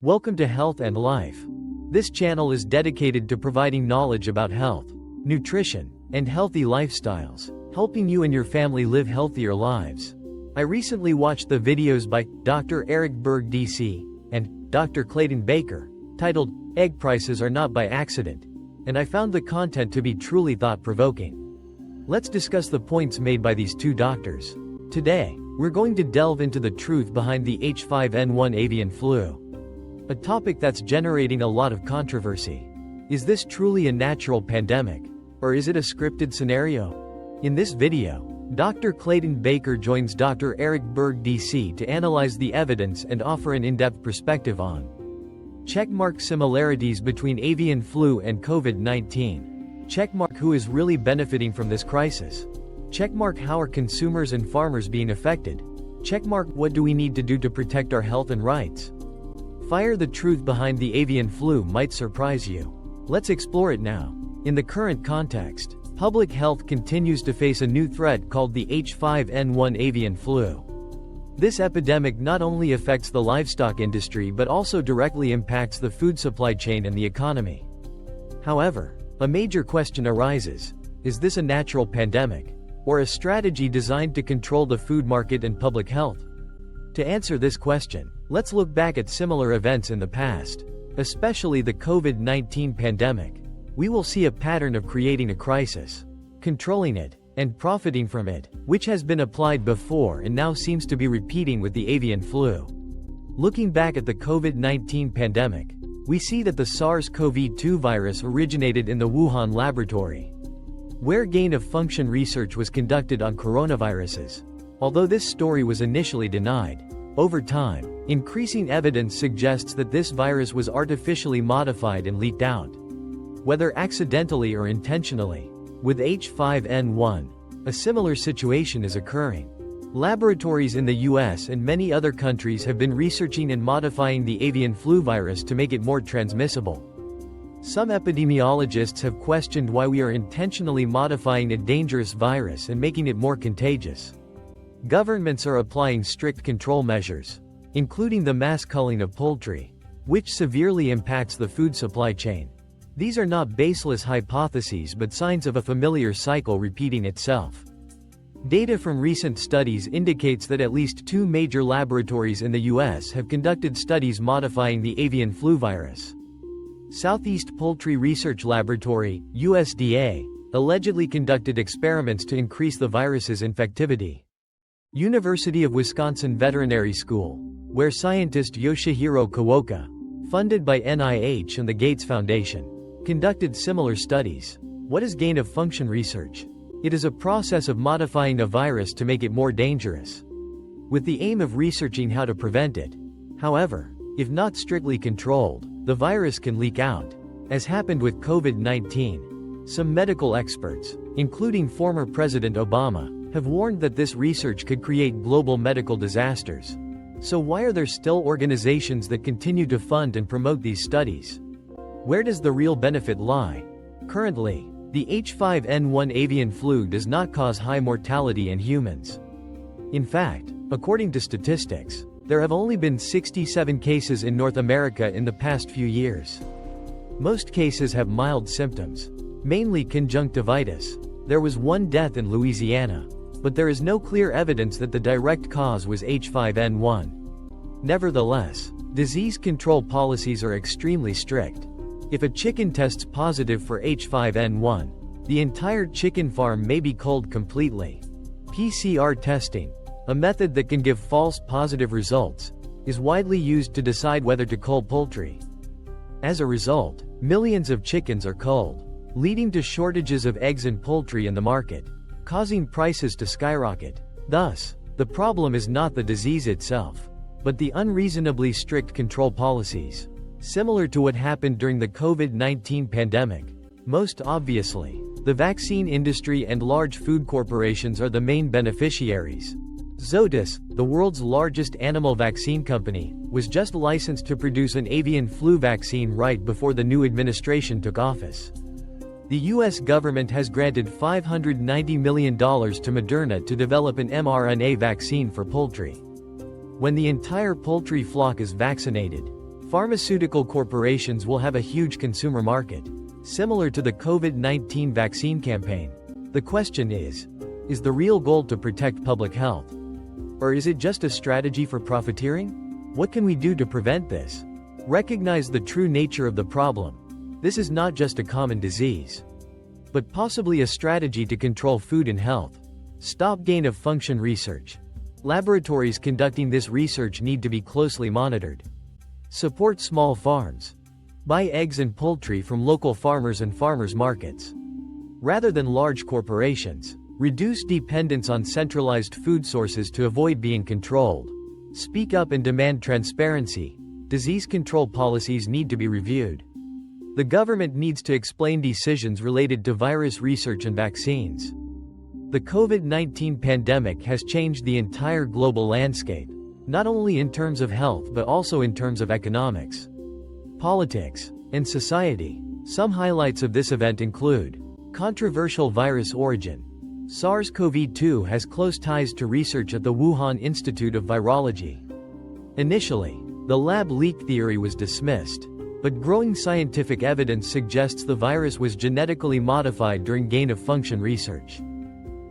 Welcome to Health and Life. This channel is dedicated to providing knowledge about health, nutrition, and healthy lifestyles, helping you and your family live healthier lives. I recently watched the videos by Dr. Eric Berg DC and Dr. Clayton Baker, titled, "Egg Prices Are Not by Accident," and I found the content to be truly thought-provoking. Let's discuss the points made by these two doctors. Today, we're going to delve into the truth behind the H5N1 avian flu. A topic that's generating a lot of controversy. Is this truly a natural pandemic? Or is it a scripted scenario? In this video, Dr. Clayton Baker joins Dr. Eric Berg DC to analyze the evidence and offer an in-depth perspective on checkmark similarities between avian flu and COVID-19. Checkmark who is really benefiting from this crisis. Checkmark how are consumers and farmers being affected? Checkmark what do we need to do to protect our health and rights? Fire the truth behind the avian flu might surprise you. Let's explore it now. In the current context, public health continues to face a new threat called the H5N1 avian flu. This epidemic not only affects the livestock industry but also directly impacts the food supply chain and the economy. However, a major question arises: is this a natural pandemic, or a strategy designed to control the food market and public health? To answer this question, let's look back at similar events in the past, especially the COVID-19 pandemic. We will see a pattern of creating a crisis, controlling it, and profiting from it, which has been applied before and now seems to be repeating with the avian flu. Looking back at the COVID-19 pandemic, we see that the SARS-CoV-2 virus originated in the Wuhan laboratory, where gain-of-function research was conducted on coronaviruses. Although this story was initially denied, over time, increasing evidence suggests that this virus was artificially modified and leaked out, whether accidentally or intentionally. With H5N1, a similar situation is occurring. Laboratories in the US and many other countries have been researching and modifying the avian flu virus to make it more transmissible. Some epidemiologists have questioned why we are intentionally modifying a dangerous virus and making it more contagious. Governments are applying strict control measures, including the mass culling of poultry, which severely impacts the food supply chain. These are not baseless hypotheses but signs of a familiar cycle repeating itself. Data from recent studies indicates that at least 2 major laboratories in the US have conducted studies modifying the avian flu virus. Southeast Poultry Research Laboratory, USDA, allegedly conducted experiments to increase the virus's infectivity. University of Wisconsin Veterinary School, where scientist Yoshihiro Kawoka, funded by NIH and the Gates Foundation, conducted similar studies. What is gain-of-function research? It is a process of modifying a virus to make it more dangerous, with the aim of researching how to prevent it. However, if not strictly controlled, the virus can leak out, as happened with COVID-19. Some medical experts, including former President Obama, have warned that this research could create global medical disasters. So why are there still organizations that continue to fund and promote these studies? Where does the real benefit lie? Currently, the H5N1 avian flu does not cause high mortality in humans. In fact, according to statistics, there have only been 67 cases in North America in the past few years. Most cases have mild symptoms, mainly conjunctivitis. There was 1 death in Louisiana, but there is no clear evidence that the direct cause was H5N1. Nevertheless, disease control policies are extremely strict. If a chicken tests positive for H5N1, the entire chicken farm may be culled completely. PCR testing, a method that can give false positive results, is widely used to decide whether to cull poultry. As a result, millions of chickens are culled, leading to shortages of eggs and poultry in the market, causing prices to skyrocket. Thus, the problem is not the disease itself, but the unreasonably strict control policies. Similar to what happened during the COVID-19 pandemic, most obviously, the vaccine industry and large food corporations are the main beneficiaries. Zoetis, the world's largest animal vaccine company, was just licensed to produce an avian flu vaccine right before the new administration took office. The US government has granted $590 million to Moderna to develop an mRNA vaccine for poultry. When the entire poultry flock is vaccinated, Pharmaceutical corporations will have a huge consumer market, similar to the COVID-19 vaccine campaign. The question is the real goal to protect public health? Or is it just a strategy for profiteering? What can we do to prevent this? Recognize the true nature of the problem. This is not just a common disease, but possibly a strategy to control food and health. Stop gain-of-function research. Laboratories conducting this research need to be closely monitored. Support small farms. Buy eggs and poultry from local farmers and farmers markets, rather than large corporations. Reduce dependence on centralized food sources to avoid being controlled. Speak up and demand transparency. Disease control policies need to be reviewed. The government needs to explain decisions related to virus research and vaccines. The COVID-19 pandemic has changed the entire global landscape, not only in terms of health but also in terms of economics, politics, and society. Some highlights of this event include: controversial virus origin. SARS-CoV-2 has close ties to research at the Wuhan Institute of Virology. Initially, the lab leak theory was dismissed, but growing scientific evidence suggests the virus was genetically modified during gain-of-function research.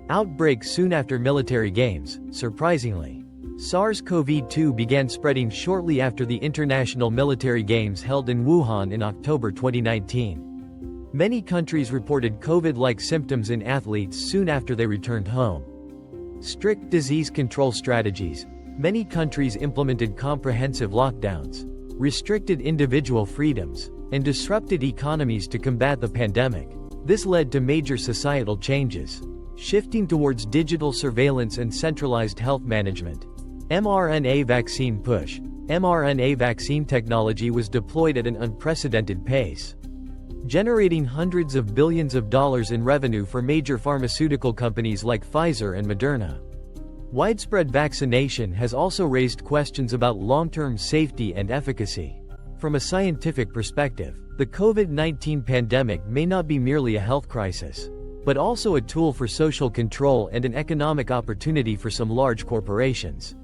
Outbreak soon after military games. Surprisingly, SARS-CoV-2 began spreading shortly after the International Military Games held in Wuhan in October 2019. Many countries reported COVID-like symptoms in athletes soon after they returned home. Strict disease control strategies. Many countries implemented comprehensive lockdowns, restricted individual freedoms, and disrupted economies to combat the pandemic. This led to major societal changes, shifting towards digital surveillance and centralized health management. mRNA vaccine push. mRNA vaccine technology was deployed at an unprecedented pace, generating hundreds of billions of dollars in revenue for major pharmaceutical companies like Pfizer and Moderna. Widespread vaccination has also raised questions about long-term safety and efficacy. From a scientific perspective, the COVID-19 pandemic may not be merely a health crisis, but also a tool for social control and an economic opportunity for some large corporations.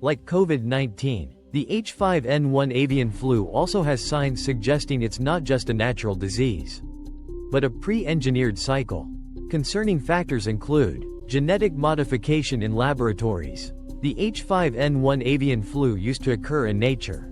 Like COVID-19, the H5N1 avian flu also has signs suggesting it's not just a natural disease, but a pre-engineered cycle. Concerning factors include genetic modification in laboratories. The H5N1 avian flu used to occur in nature,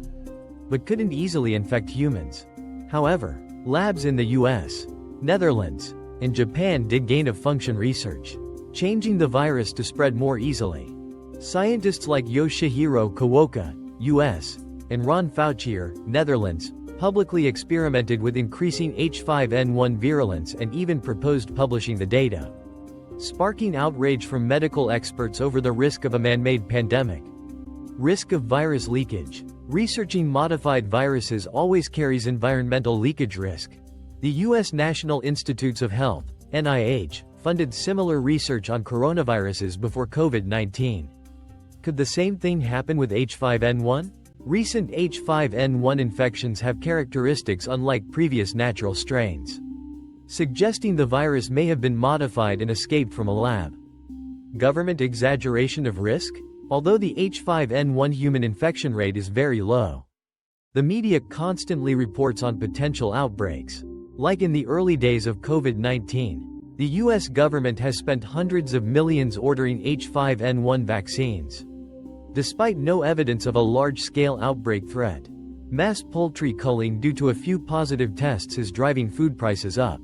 but couldn't easily infect humans. However, labs in the US, Netherlands, and Japan did gain-of-function research, changing the virus to spread more easily. Scientists like Yoshihiro Kawoka, US, and Ron Faucier, Netherlands, publicly experimented with increasing H5N1 virulence and even proposed publishing the data, sparking outrage from medical experts over the risk of a man-made pandemic. Risk of virus leakage. Researching modified viruses always carries environmental leakage risk. The U.S. National Institutes of Health, NIH, funded similar research on coronaviruses before COVID-19. Could the same thing happen with H5N1? Recent H5N1 infections have characteristics unlike previous natural strains, suggesting the virus may have been modified and escaped from a lab. Government exaggeration of risk? Although the H5N1 human infection rate is very low, the media constantly reports on potential outbreaks. Like in the early days of COVID-19, the US government has spent hundreds of millions ordering H5N1 vaccines, despite no evidence of a large-scale outbreak threat. Mass poultry culling due to a few positive tests is driving food prices up,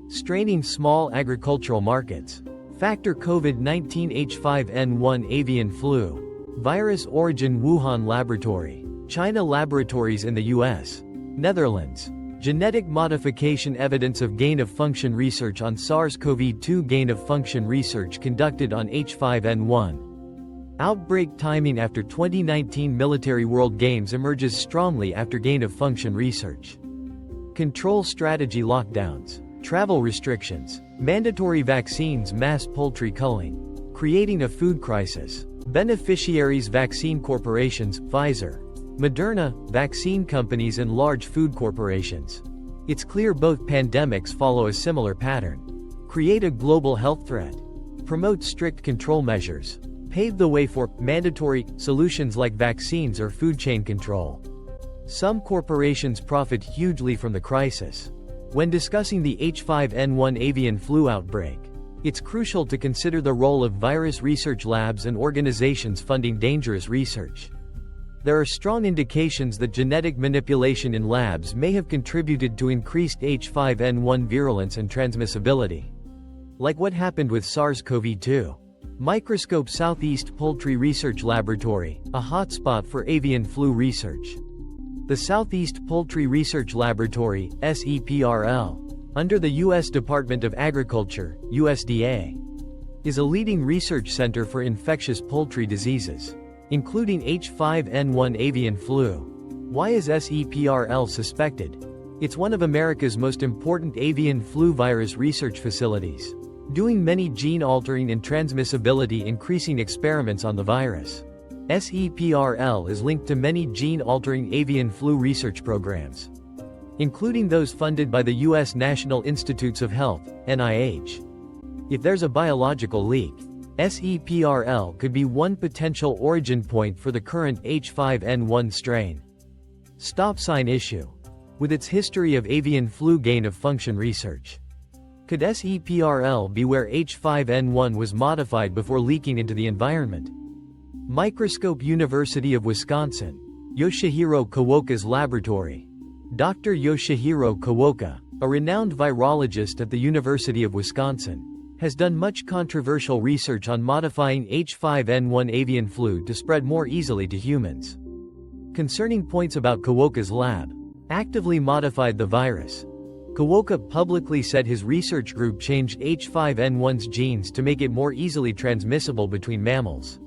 straining small agricultural markets. Factor COVID-19 H5N1 avian flu. Virus origin Wuhan laboratory. China laboratories in the US, Netherlands. Genetic modification evidence of gain-of-function research on SARS-CoV-2 gain-of-function research conducted on H5N1. Outbreak timing after 2019 Military World Games emerges strongly after gain-of-function research. Control strategy lockdowns. Travel restrictions. Mandatory vaccines mass poultry culling, creating a food crisis. Beneficiaries vaccine corporations, Pfizer, Moderna, vaccine companies and large food corporations. It's clear both pandemics follow a similar pattern. Create a global health threat. Promote strict control measures. Pave the way for mandatory solutions like vaccines or food chain control. Some corporations profit hugely from the crisis. When discussing the H5N1 avian flu outbreak, it's crucial to consider the role of virus research labs and organizations funding dangerous research. There are strong indications that genetic manipulation in labs may have contributed to increased H5N1 virulence and transmissibility. Like what happened with SARS-CoV-2. Microscope Southeast Poultry Research Laboratory, a hotspot for avian flu research. The Southeast Poultry Research Laboratory, SEPRL, under the U.S. Department of Agriculture, USDA, is a leading research center for infectious poultry diseases, including H5N1 avian flu. Why is SEPRL suspected? It's one of America's most important avian flu virus research facilities, doing many gene-altering and transmissibility-increasing experiments on the virus. SEPRL is linked to many gene-altering avian flu research programs, including those funded by the U.S. National Institutes of Health, NIH. If there's a biological leak, SEPRL could be one potential origin point for the current H5N1 strain. Stop sign issue. With its history of avian flu gain-of-function research, could SEPRL be where H5N1 was modified before leaking into the environment? Microscope University of Wisconsin, Yoshihiro Kawoka's laboratory. Dr. Yoshihiro Kawoka, a renowned virologist at the University of Wisconsin, has done much controversial research on modifying H5N1 avian flu to spread more easily to humans. Concerning points about Kawoka's lab, actively modified the virus. Kawoka publicly said his research group changed H5N1's genes to make it more easily transmissible between mammals.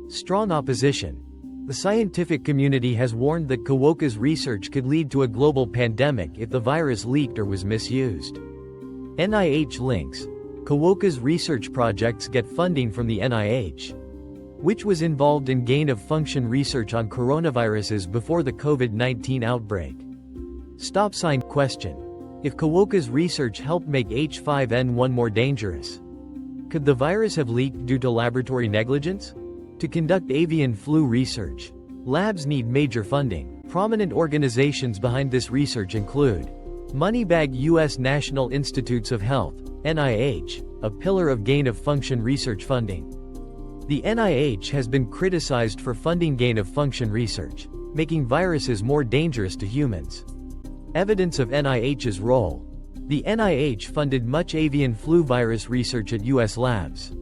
Strong opposition. The scientific community has warned that Kawoka's research could lead to a global pandemic if the virus leaked or was misused. NIH links. Kawoka's research projects get funding from the NIH, which was involved in gain-of-function research on coronaviruses before the COVID-19 outbreak. Stop sign question. If Kawoka's research helped make H5N1 more dangerous, could the virus have leaked due to laboratory negligence? To conduct avian flu research, labs need major funding. Prominent organizations behind this research include Moneybag U.S. National Institutes of Health, NIH, a pillar of gain-of-function research funding. The NIH has been criticized for funding gain-of-function research, making viruses more dangerous to humans. Evidence of NIH's role. The NIH funded much avian flu virus research at U.S. labs,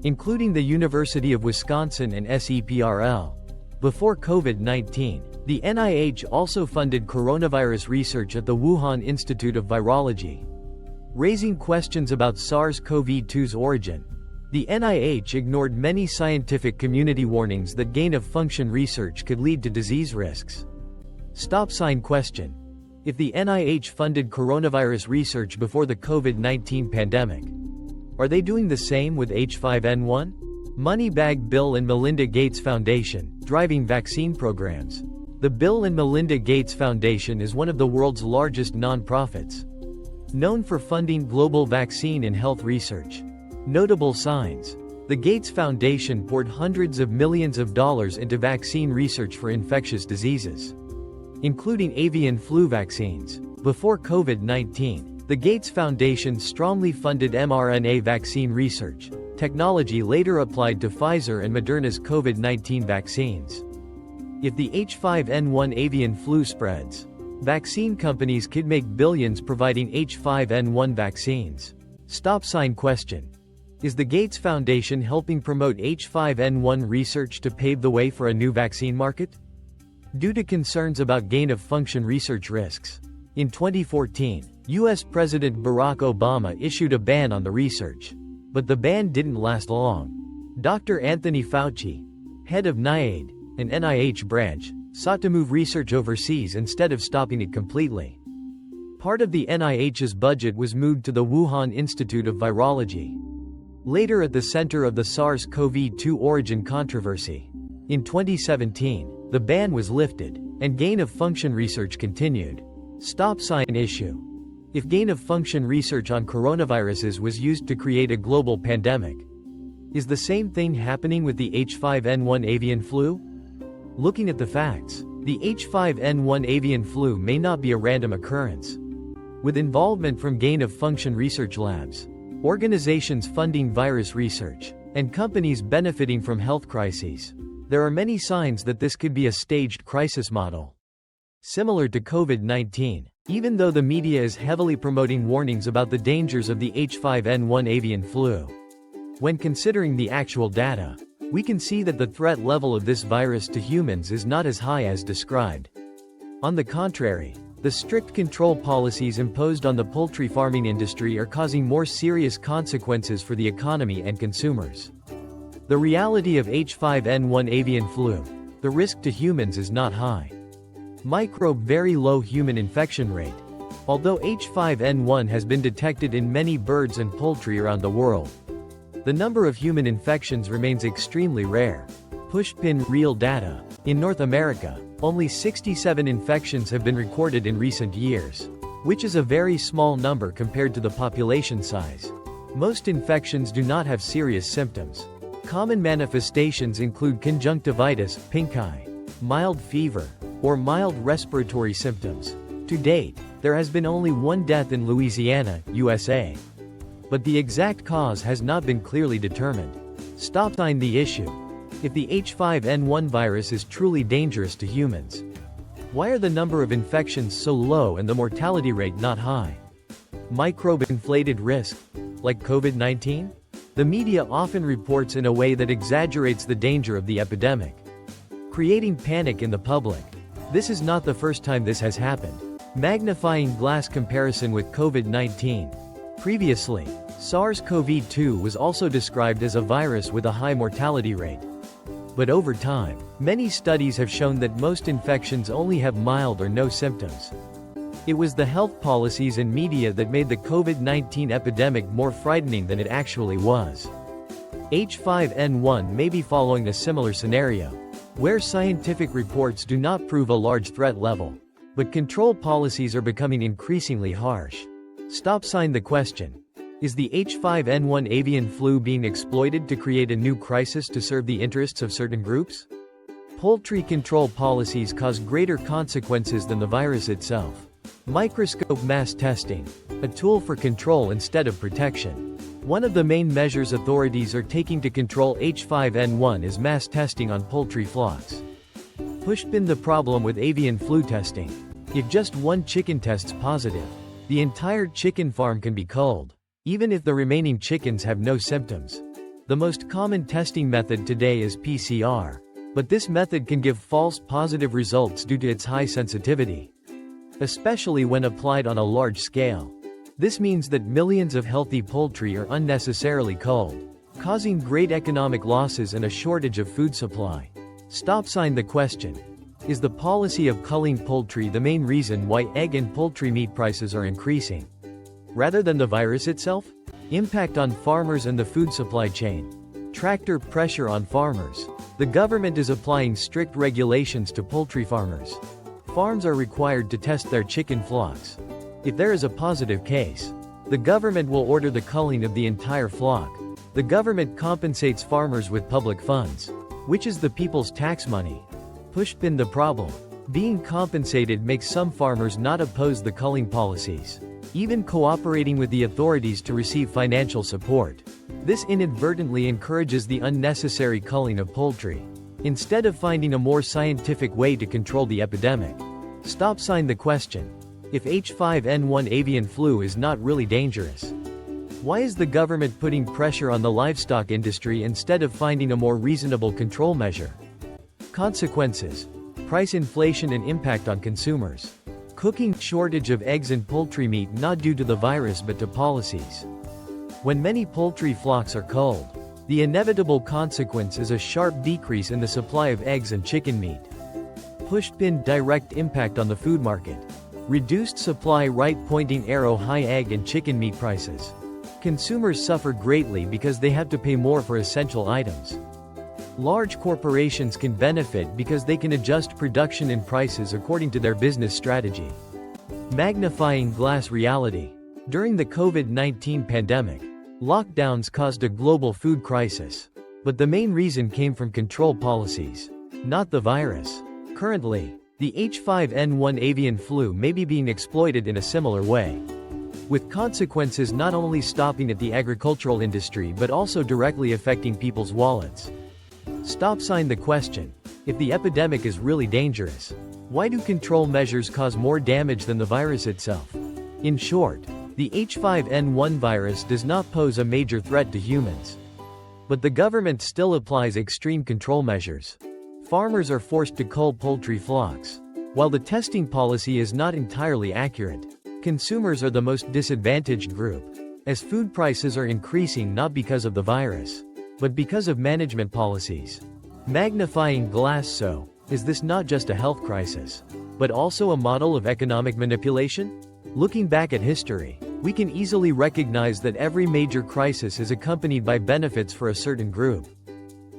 including the University of Wisconsin and SEPRL. Before COVID-19, the NIH also funded coronavirus research at the Wuhan Institute of Virology. Raising questions about SARS-CoV-2's origin, the NIH ignored many scientific community warnings that gain-of-function research could lead to disease risks. Stop sign question. If the NIH funded coronavirus research before the COVID-19 pandemic, are they doing the same with H5N1? Moneybag Bill and Melinda Gates Foundation, driving vaccine programs. The Bill and Melinda Gates Foundation is one of the world's largest nonprofits, known for funding global vaccine and health research. Notable signs. The Gates Foundation poured hundreds of millions of dollars into vaccine research for infectious diseases, including avian flu vaccines. Before COVID-19, the Gates Foundation strongly funded mRNA vaccine research, technology later applied to Pfizer and Moderna's COVID-19 vaccines. If the H5N1 avian flu spreads, vaccine companies could make billions providing H5N1 vaccines. Stop sign question. Is the Gates Foundation helping promote H5N1 research to pave the way for a new vaccine market? Due to concerns about gain-of-function research risks, in 2014, U.S. President Barack Obama issued a ban on the research. But the ban didn't last long. Dr. Anthony Fauci, head of NIAID, an NIH branch, sought to move research overseas instead of stopping it completely. Part of the NIH's budget was moved to the Wuhan Institute of Virology, later at the center of the SARS-CoV-2 origin controversy. In 2017, the ban was lifted, and gain-of-function research continued. Stop sign issue. If gain-of-function research on coronaviruses was used to create a global pandemic, is the same thing happening with the H5N1 avian flu? Looking at the facts, The H5N1 avian flu may not be a random occurrence. With involvement from gain-of-function research labs, organizations funding virus research, and companies benefiting from health crises, there are many signs that this could be a staged crisis model. Similar to COVID-19, even though the media is heavily promoting warnings about the dangers of the H5N1 avian flu, when considering the actual data, we can see that the threat level of this virus to humans is not as high as described. On the contrary, the strict control policies imposed on the poultry farming industry are causing more serious consequences for the economy and consumers. The reality of H5N1 avian flu, the risk to humans is not high. Microbe very low human infection rate. Although H5N1 has been detected in many birds and poultry around the world, the number of human infections remains extremely rare. Pushpin real data. In North America, only 67 infections have been recorded in recent years, which is a very small number compared to the population size. Most infections do not have serious symptoms. Common manifestations include conjunctivitis, pink eye, mild fever, or mild respiratory symptoms. To date, there has been only one death in Louisiana, USA. But the exact cause has not been clearly determined. Stop sign the issue. If the H5N1 virus is truly dangerous to humans, why are the number of infections so low and the mortality rate not high? Microbe-inflated risk, like COVID-19? The media often reports in a way that exaggerates the danger of the epidemic, creating panic in the public. This is not the first time this has happened. Magnifying glass comparison with COVID-19. Previously, SARS-CoV-2 was also described as a virus with a high mortality rate. But over time, many studies have shown that most infections only have mild or no symptoms. It was the health policies and media that made the COVID-19 epidemic more frightening than it actually was. H5N1 may be following a similar scenario, where scientific reports do not prove a large threat level, but control policies are becoming increasingly harsh. Stop sign the question. Is the H5N1 avian flu being exploited to create a new crisis to serve the interests of certain groups? Poultry control policies cause greater consequences than the virus itself. Microscope mass testing, a tool for control instead of protection. One of the main measures authorities are taking to control H5N1 is mass testing on poultry flocks. Pushpin the problem with avian flu testing. If just one chicken tests positive, the entire chicken farm can be culled, even if the remaining chickens have no symptoms. The most common testing method today is PCR, but this method can give false positive results due to its high sensitivity, especially when applied on a large scale. This means that millions of healthy poultry are unnecessarily culled, causing great economic losses and a shortage of food supply. Stop sign the question. Is the policy of culling poultry the main reason why egg and poultry meat prices are increasing, rather than the virus itself? Impact on farmers and the food supply chain. Tractor pressure on farmers. The government is applying strict regulations to poultry farmers. Farms are required to test their chicken flocks. If there is a positive case, the government will order the culling of the entire flock. The government compensates farmers with public funds, which is the people's tax money. Pushpin the problem. Being compensated makes some farmers not oppose the culling policies, even cooperating with the authorities to receive financial support. This inadvertently encourages the unnecessary culling of poultry, instead of finding a more scientific way to control the epidemic. Stop sign the question. If H5N1 avian flu is not really dangerous, why is the government putting pressure on the livestock industry instead of finding a more reasonable control measure? Consequences. Price inflation and impact on consumers. Cooking shortage of eggs and poultry meat not due to the virus but to policies. When many poultry flocks are culled, the inevitable consequence is a sharp decrease in the supply of eggs and chicken meat. Pushpin direct impact on the food market. Reduced supply right pointing arrow high egg and chicken meat prices. Consumers suffer greatly because they have to pay more for essential items. Large corporations can benefit because they can adjust production and prices according to their business strategy. Magnifying glass reality. During the COVID-19 pandemic, lockdowns caused a global food crisis. But the main reason came from control policies, not the virus. Currently, The H5N1 avian flu may be being exploited in a similar way, with consequences not only stopping at the agricultural industry but also directly affecting people's wallets. Stop sign the question. If the epidemic is really dangerous, why do control measures cause more damage than the virus itself? In short, the H5N1 virus does not pose a major threat to humans, but the government still applies extreme control measures. Farmers are forced to cull poultry flocks. While the testing policy is not entirely accurate, consumers are the most disadvantaged group, as food prices are increasing not because of the virus, but because of management policies. Magnifying glass. So, is this not just a health crisis, but also a model of economic manipulation? Looking back at history, we can easily recognize that every major crisis is accompanied by benefits for a certain group.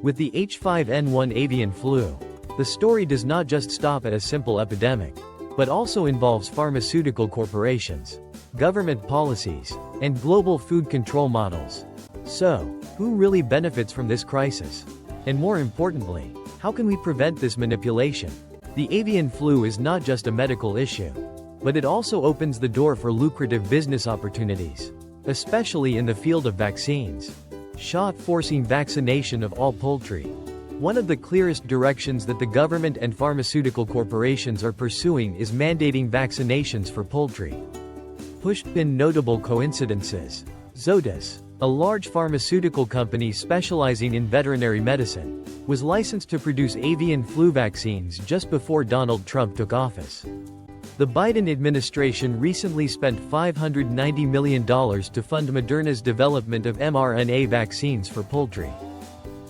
With the H5N1 avian flu, the story does not just stop at a simple epidemic, but also involves pharmaceutical corporations, government policies, and global food control models. So, who really benefits from this crisis? And more importantly, how can we prevent this manipulation? The avian flu is not just a medical issue, but it also opens the door for lucrative business opportunities, especially in the field of vaccines. Forcing vaccination of all poultry. One of the clearest directions that the government and pharmaceutical corporations are pursuing is mandating vaccinations for poultry. Notable coincidences. Zoetis, a large pharmaceutical company specializing in veterinary medicine, was licensed to produce avian flu vaccines just before Donald Trump took office. The Biden administration recently spent $590 million to fund Moderna's development of mRNA vaccines for poultry.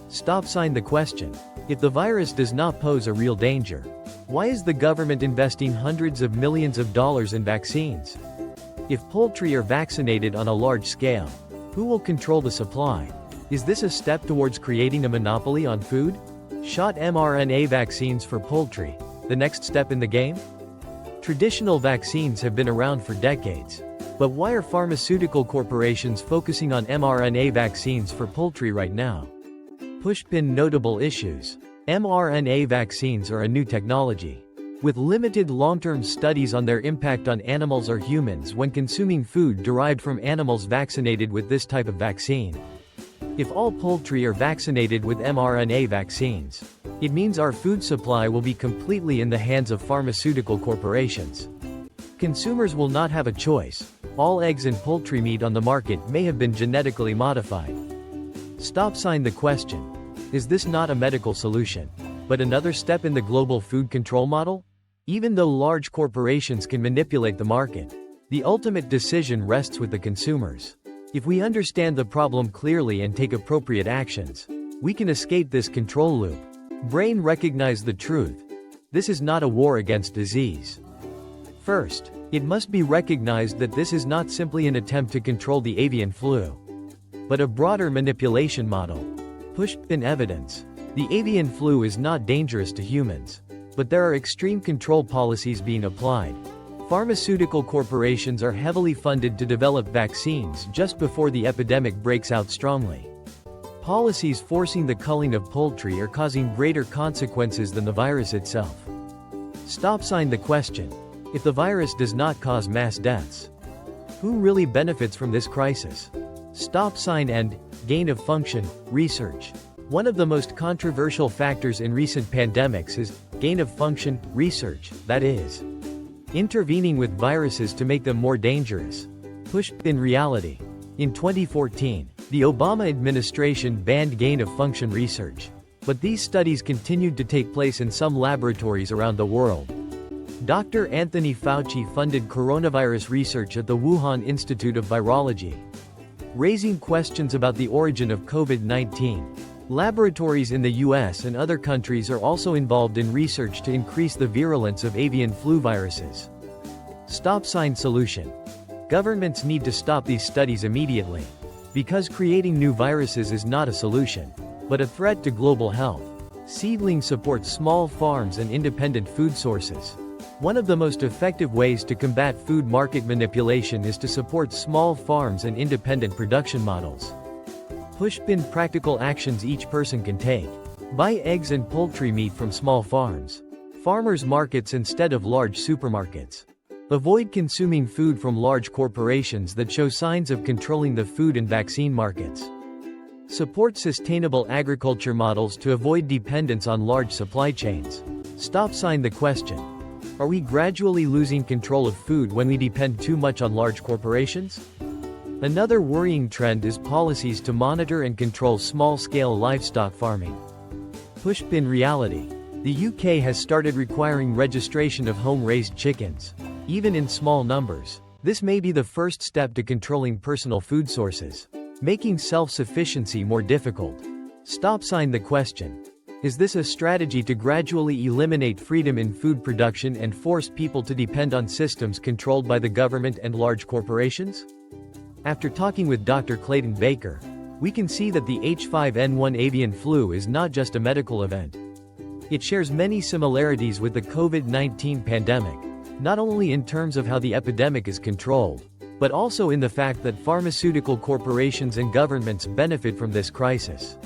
Sign the question. If the virus does not pose a real danger, why is the government investing hundreds of millions of dollars in vaccines? If poultry are vaccinated on a large scale, who will control the supply? Is this a step towards creating a monopoly on food? mRNA vaccines for poultry, the next step in the game? Traditional vaccines have been around for decades. But why are pharmaceutical corporations focusing on mRNA vaccines for poultry right now? Notable issues. mRNA vaccines are a new technology, with limited long-term studies on their impact on animals or humans when consuming food derived from animals vaccinated with this type of vaccine. If all poultry are vaccinated with mRNA vaccines, it means our food supply will be completely in the hands of pharmaceutical corporations. Consumers will not have a choice. All eggs and poultry meat on the market may have been genetically modified. Sign the question. Is this not a medical solution, but another step in the global food control model? Even though large corporations can manipulate the market, the ultimate decision rests with the consumers. If we understand the problem clearly and take appropriate actions, we can escape this control loop. Recognize the truth. This is not a war against disease. First, it must be recognized that this is not simply an attempt to control the avian flu, but a broader manipulation model. Evidence. The avian flu is not dangerous to humans, but there are extreme control policies being applied. Pharmaceutical corporations are heavily funded to develop vaccines just before the epidemic breaks out strongly. Policies forcing the culling of poultry are causing greater consequences than the virus itself. Sign the question. If the virus does not cause mass deaths, who really benefits from this crisis? And gain of function research. One of the most controversial factors in recent pandemics is gain of function research, that is, intervening with viruses to make them more dangerous. In reality, in 2014, the Obama administration banned gain-of-function research, but these studies continued to take place in some laboratories around the world. Dr. Anthony Fauci funded coronavirus research at the Wuhan Institute of Virology, raising questions about the origin of COVID-19. Laboratories in the US and other countries are also involved in research to increase the virulence of avian flu viruses. Solution. Governments need to stop these studies immediately, because creating new viruses is not a solution, but a threat to global health. Seedling supports small farms and independent food sources. One of the most effective ways to combat food market manipulation is to support small farms and independent production models. Practical actions each person can take. Buy eggs and poultry meat from small farms. Farmers markets instead of large supermarkets. Avoid consuming food from large corporations that show signs of controlling the food and vaccine markets. Support sustainable agriculture models to avoid dependence on large supply chains. Stop sign the question. Are we gradually losing control of food when we depend too much on large corporations? Another worrying trend is policies to monitor and control small-scale livestock farming. Pushpin reality. The UK has started requiring registration of home-raised chickens, even in small numbers. This may be the first step to controlling personal food sources, making self-sufficiency more difficult. Stop sign the question. Is this a strategy to gradually eliminate freedom in food production and force people to depend on systems controlled by the government and large corporations? After talking with Dr. Clayton Baker, we can see that the H5N1 avian flu is not just a medical event. It shares many similarities with the COVID-19 pandemic, not only in terms of how the epidemic is controlled, but also in the fact that pharmaceutical corporations and governments benefit from this crisis.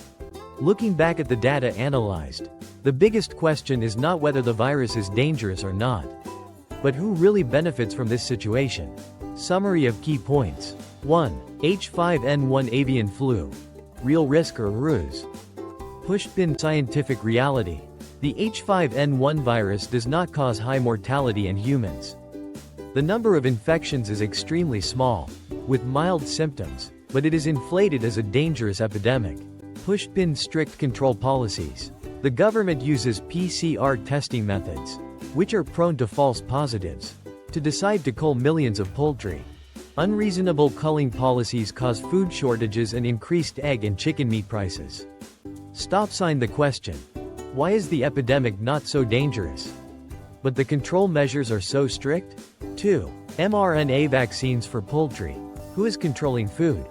Looking back at the data analyzed, the biggest question is not whether the virus is dangerous or not, but who really benefits from this situation. Summary of key points. 1. H5N1 avian flu. Real risk or ruse? Pushpin scientific reality. The H5N1 virus does not cause high mortality in humans. The number of infections is extremely small, with mild symptoms, but it is inflated as a dangerous epidemic. Pushpin strict control policies. The government uses PCR testing methods, which are prone to false positives, to decide to cull millions of poultry. Unreasonable culling policies cause food shortages and increased egg and chicken meat prices. Stop sign the question. Why is the epidemic not so dangerous, but the control measures are so strict? 2. mRNA vaccines for poultry. Who is controlling food?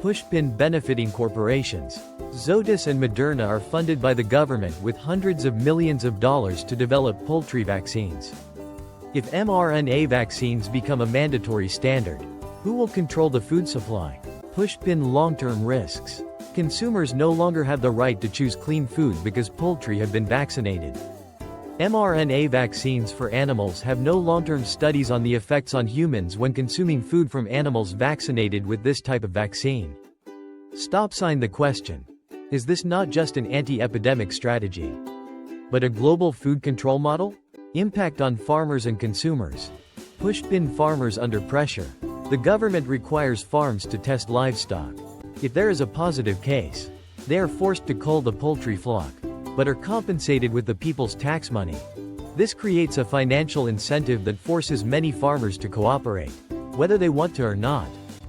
Pushpin benefiting corporations. Zoetis and Moderna are funded by the government with hundreds of millions of dollars to develop poultry vaccines. If mRNA vaccines become a mandatory standard, who will control the food supply? Pushpin long-term risks. Consumers no longer have the right to choose clean food because poultry have been vaccinated. mRNA vaccines for animals have no long-term studies on the effects on humans when consuming food from animals vaccinated with this type of vaccine. Stop sign the question. Is this not just an anti-epidemic strategy, but a global food control model? Impact on farmers and consumers. Pushpin farmers under pressure. The government requires farms to test livestock. If there is a positive case, they are forced to cull the poultry flock, but are compensated with the people's tax money. This creates a financial incentive that forces many farmers to cooperate, whether they want to or not.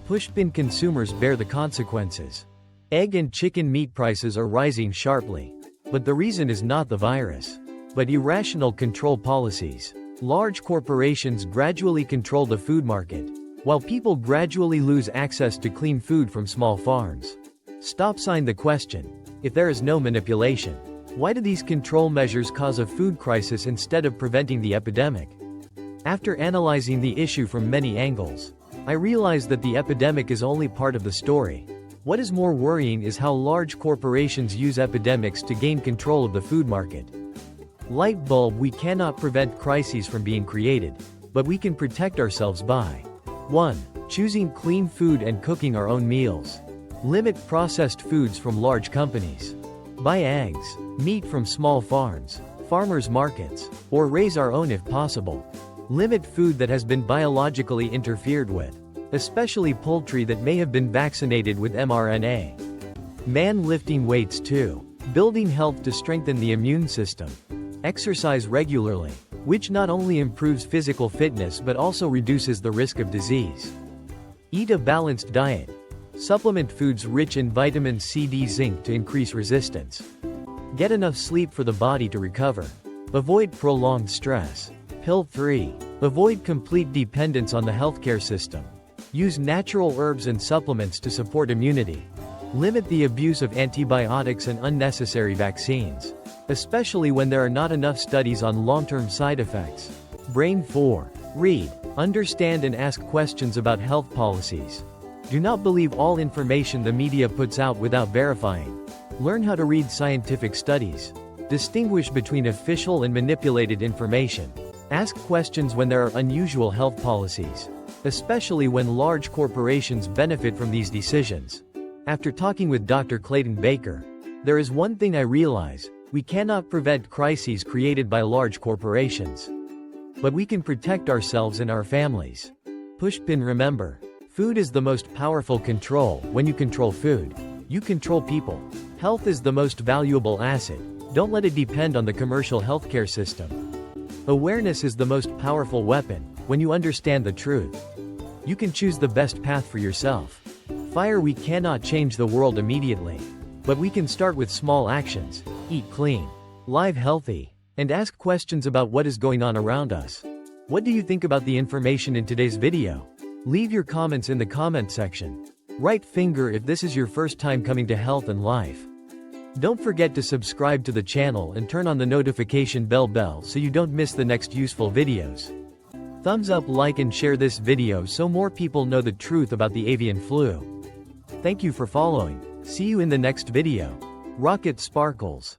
Pushpin consumers bear the consequences. Egg and chicken meat prices are rising sharply, but the reason is not the virus, but irrational control policies. Large corporations gradually control the food market, while people gradually lose access to clean food from small farms. Stop sign the question. If there is no manipulation, why do these control measures cause a food crisis instead of preventing the epidemic? After analyzing the issue from many angles, I realized that the epidemic is only part of the story. What is more worrying is how large corporations use epidemics to gain control of the food market. Light bulb: we cannot prevent crises from being created, but we can protect ourselves by 1. Choosing clean food and cooking our own meals. Limit processed foods from large companies. Buy eggs, meat from small farms, farmers markets, or raise our own if possible. Limit food that has been biologically interfered with, especially poultry that may have been vaccinated with mRNA. Man lifting weights. 2. Building health to strengthen the immune system. Exercise regularly, which not only improves physical fitness but also reduces the risk of disease. Eat a balanced diet. Supplement foods rich in vitamin C, D, zinc to increase resistance. Get enough sleep for the body to recover. Avoid prolonged stress. Pill 3. Avoid complete dependence on the healthcare system. Use natural herbs and supplements to support immunity. Limit the abuse of antibiotics and unnecessary vaccines, especially when there are not enough studies on long-term side effects. Brain 4. Read, understand and ask questions about health policies. Do not believe all information the media puts out without verifying. Learn how to read scientific studies. Distinguish between official and manipulated information. Ask questions when there are unusual health policies, especially when large corporations benefit from these decisions. After talking with Dr. Clayton Baker, there is one thing I realize: we cannot prevent crises created by large corporations, but we can protect ourselves and our families. Pushpin, remember, food is the most powerful control. When you control food, you control people. Health is the most valuable asset. Don't let it depend on the commercial healthcare system. Awareness is the most powerful weapon. When you understand the truth, you can choose the best path for yourself. Fire: we cannot change the world immediately, but we can start with small actions. Eat clean, live healthy, and ask questions about what is going on around us. What do you think about the information in today's video? Leave your comments in the comment section. Right finger if this is your first time coming to Health and Life. Don't forget to subscribe to the channel and turn on the notification bell so you don't miss the next useful videos. Thumbs up, like and share this video so more people know the truth about the avian flu. Thank you for following. See you in the next video. Rocket sparkles.